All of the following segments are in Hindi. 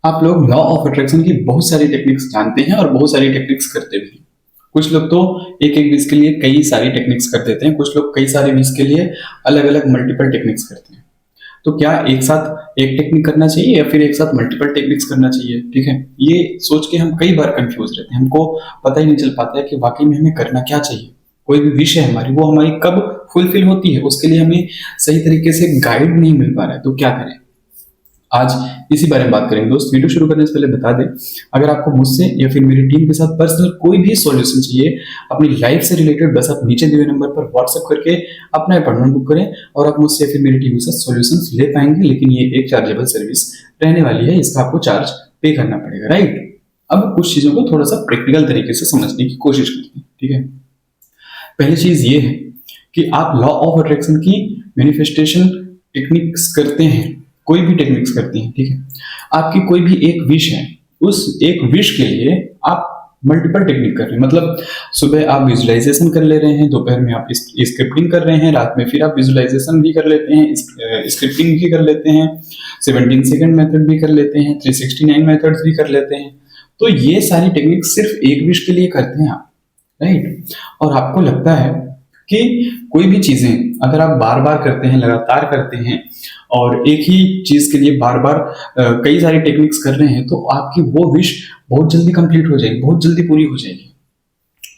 आप लोग लॉ ऑफ अट्रैक्शन की बहुत सारी टेक्निक्स जानते हैं और बहुत सारी टेक्निक्स करते भी हैं। कुछ लोग तो एक एक विश के लिए कई सारी टेक्निक्स कर देते हैं, कुछ लोग कई सारे विश के लिए अलग अलग मल्टीपल टेक्निक्स करते हैं। तो क्या एक साथ एक टेक्निक करना चाहिए या फिर एक साथ मल्टीपल टेक्निक्स करना चाहिए? ठीक है, ये सोच के हम कई बार कंफ्यूज रहते हैं, हमको पता ही नहीं चल पाता है कि वाकई में हमें करना क्या चाहिए। कोई भी विश है हमारी, वो हमारी कब फुलफिल होती है, उसके लिए हमें सही तरीके से गाइड नहीं मिल पा रहा है। तो क्या करें, आज इसी बारे में बात करेंगे। दोस्त, वीडियो शुरू करने से पहले बता दें, अगर आपको मुझसे या फिर मेरी टीम के साथ पर्सनल कोई भी सॉल्यूशन चाहिए अपनी लाइफ से रिलेटेड, बस आप नीचे दिए हुए नंबर पर व्हाट्सएप करके अपना अपॉइंटमेंट बुक करें और आप मुझसे या फिर मेरी टीम के साथ सॉल्यूशंस ले पाएंगे। लेकिन ये एक चार्जेबल सर्विस रहने वाली है, इसका आपको चार्ज पे करना पड़ेगा, राइट। अब कुछ चीजों को थोड़ा सा प्रैक्टिकल तरीके से समझने की कोशिश करते हैं, ठीक है। पहली चीज ये है कि आप लॉ ऑफ अट्रैक्शन की मैनिफेस्टेशन टेक्निक्स करते हैं, कोई भी टेक्निक्स करते हैं, ठीक है। आपकी कोई भी एक विश है, उस एक विश के लिए आप मल्टीपल टेक्निक कर रहे हैं। मतलब सुबह आप विजुअलाइजेशन कर ले रहे हैं, दोपहर में आप स्क्रिप्टिंग कर रहे हैं, रात में फिर आप विजुअलाइजेशन भी कर लेते हैं, स्क्रिप्टिंग भी कर लेते हैं, 17 सेकंड मेथड भी कर लेते हैं, 369 मेथड्स भी कर लेते हैं। तो ये सारी टेक्निक सिर्फ एक विश के लिए करते हैं आप, राइट। और आपको लगता है कि कोई भी चीजें अगर आप बार बार करते हैं, लगातार करते हैं और एक ही चीज के लिए बार बार कई सारी टेक्निक्स कर रहे हैं, तो आपकी वो विश बहुत जल्दी कंप्लीट हो जाएगी, बहुत जल्दी पूरी हो जाएगी।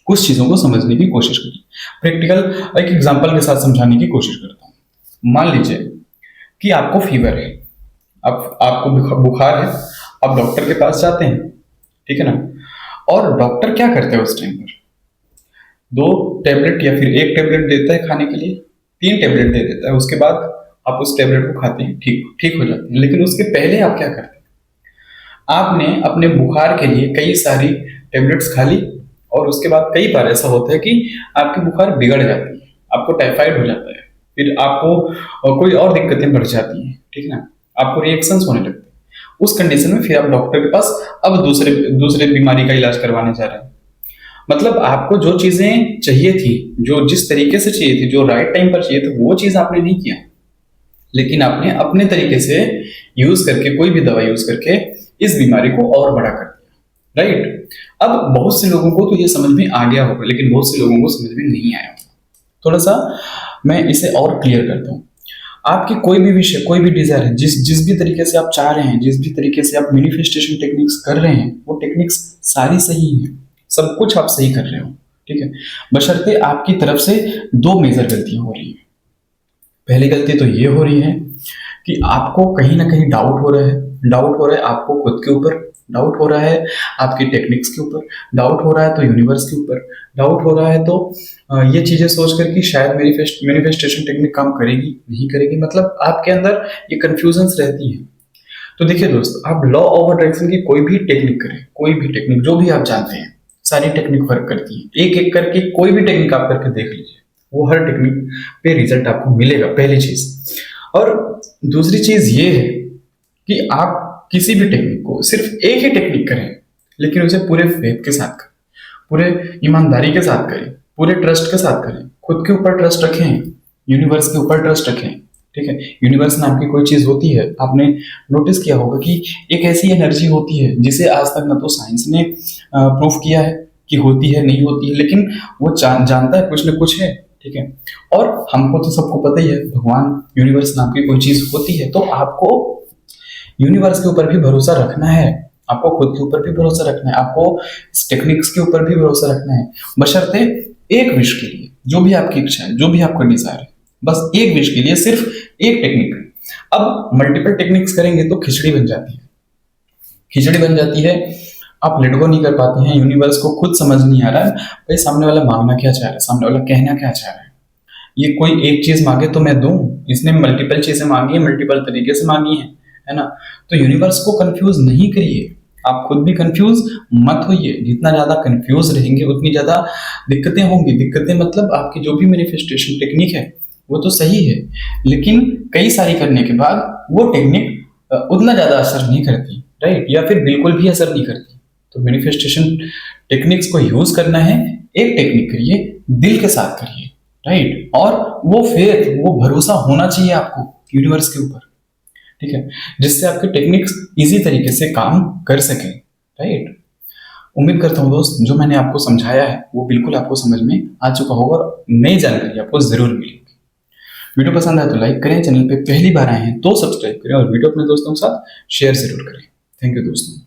कुछ चीजों को समझने की कोशिश करिए, प्रैक्टिकल एक एग्जांपल के साथ समझाने की कोशिश करता हूँ। मान लीजिए कि आपको फीवर है, आपको बुखार है, आप डॉक्टर के पास जाते हैं, ठीक है ना। और डॉक्टर क्या करते हैं उस टाइम पर, 2 टैबलेट या फिर 1 टैबलेट देता है खाने के लिए, 3 टैबलेट दे देता है, उसके बाद आप उस टैबलेट को खाते हैं, ठीक हो जाते हैं। लेकिन उसके पहले आप क्या करते हैं, आपने अपने बुखार के लिए कई सारी टैबलेट्स खा ली और उसके बाद कई बार ऐसा होता है कि आपकी बुखार बिगड़ जाती है, आपको टाइफाइड हो जाता है, फिर आपको कोई और दिक्कतें बढ़ जाती हैं, ठीक है ना, आपको रिएक्शंस होने लगते हैं। उस कंडीशन में फिर आप डॉक्टर के पास अब दूसरे बीमारी का इलाज करवाने जा रहे हैं। मतलब आपको जो चीजें चाहिए थी, जो जिस तरीके से चाहिए थी, जो राइट टाइम पर चाहिए थी, वो चीज आपने नहीं किया, लेकिन आपने अपने तरीके से यूज करके, कोई भी दवा यूज करके इस बीमारी को और बड़ा कर दिया, राइट। अब बहुत से लोगों को तो ये समझ में आ गया होगा, लेकिन बहुत से लोगों को समझ में नहीं आया होगा। थोड़ा सा मैं इसे और क्लियर करता हूँ। आपकी कोई भी विषय, कोई भी डिजायर है, जिस भी तरीके से आप चाह रहे हैं, जिस भी तरीके से आप मैनिफेस्टेशन टेक्निक्स कर रहे हैं, वो टेक्निक्स सारी सही हैं, सब कुछ आप सही कर रहे हो, ठीक है। बशर्ते आपकी तरफ से 2 मेजर गलतियां हो रही हैं। पहली गलती तो ये हो रही है कि आपको कहीं ना कहीं डाउट हो रहा है आपको खुद के ऊपर, डाउट हो रहा है आपकी टेक्निक्स के ऊपर, डाउट हो रहा है तो यूनिवर्स के ऊपर, डाउट हो रहा है तो ये चीजें सोच कर कि शायद मैनिफेस्टेशन टेक्निक काम करेगी नहीं करेगी, मतलब आपके अंदर ये कंफ्यूजन्स रहती हैं। तो देखिए दोस्त, आप लॉ ऑफ अट्रैक्शन की कोई भी टेक्निक करें, कोई भी टेक्निक जो भी आप जानते हैं, सारी टेक्निक वर्क करती है। एक एक करके कोई भी टेक्निक आप करके देख लीजिए, वो हर टेक्निक पे रिजल्ट आपको मिलेगा, पहली चीज। और दूसरी चीज ये है कि आप किसी भी टेक्निक को सिर्फ एक ही टेक्निक करें, लेकिन उसे पूरे फेथ के साथ करें, पूरे ईमानदारी के साथ करें, पूरे ट्रस्ट के साथ करें, खुद के ऊपर ट्रस्ट रखें, यूनिवर्स के ऊपर ट्रस्ट रखें, ठीक है। यूनिवर्स नाम की कोई चीज होती है, आपने नोटिस किया होगा कि एक ऐसी एनर्जी होती है जिसे आज तक न तो साइंस ने प्रूफ किया है कि होती है नहीं होती है, लेकिन वो जानता है कुछ न कुछ है, ठीक है। और हमको तो सबको पता ही है, भगवान यूनिवर्स नाम की कोई चीज होती है। तो आपको यूनिवर्स के ऊपर भी भरोसा रखना है, आपको खुद के ऊपर भी भरोसा रखना है, आपको टेक्निक्स के ऊपर भी भरोसा रखना है, बशर्ते एक विश के लिए, जो भी आपकी इच्छा है, जो भी आपका डिजायर है, बस एक विश के लिए सिर्फ एक टेक्निक है। अब मल्टीपल टेक्निक्स करेंगे तो खिचड़ी बन जाती है, खिचड़ी बन जाती है, आप लेट गो नहीं कर पाते हैं। यूनिवर्स को खुद समझ नहीं आ रहा है भाई सामने वाला मांगना क्या चाह रहा है, सामने वाला कहना क्या चाह रहा है। ये कोई एक चीज मांगे तो मैं दूं, इसने मल्टीपल चीजें मांगी है, मल्टीपल तरीके से मांगी है ना। तो यूनिवर्स को कंफ्यूज नहीं करिए, आप खुद भी कंफ्यूज मत होइए। जितना ज्यादा कंफ्यूज रहेंगे उतनी ज्यादा दिक्कतें होंगी। दिक्कतें मतलब आपकी जो भी मैनिफेस्टेशन टेक्निक है वो तो सही है, लेकिन कई सारी करने के बाद वो टेक्निक उतना ज्यादा असर नहीं करती, राइट, या फिर बिल्कुल भी असर नहीं करती। तो मैनिफेस्टेशन टेक्निक्स को यूज करना है, एक टेक्निक करिए, दिल के साथ करिए, राइट। और वो फेथ, वो भरोसा होना चाहिए आपको यूनिवर्स के ऊपर। ठीक है, जिससे आपके टेक्निक्स इजी तरीके से काम कर सकें, राइट। उम्मीद करता हूँ दोस्त, जो मैंने आपको समझाया है वो बिल्कुल आपको समझ में आ चुका होगा और नई जानकारी आपको जरूर मिलेगी। वीडियो पसंद आए तो लाइक करें, चैनल पे पहली बार आए हैं तो सब्सक्राइब करें और वीडियो अपने दोस्तों के साथ शेयर जरूर करें। थैंक यू दोस्तों।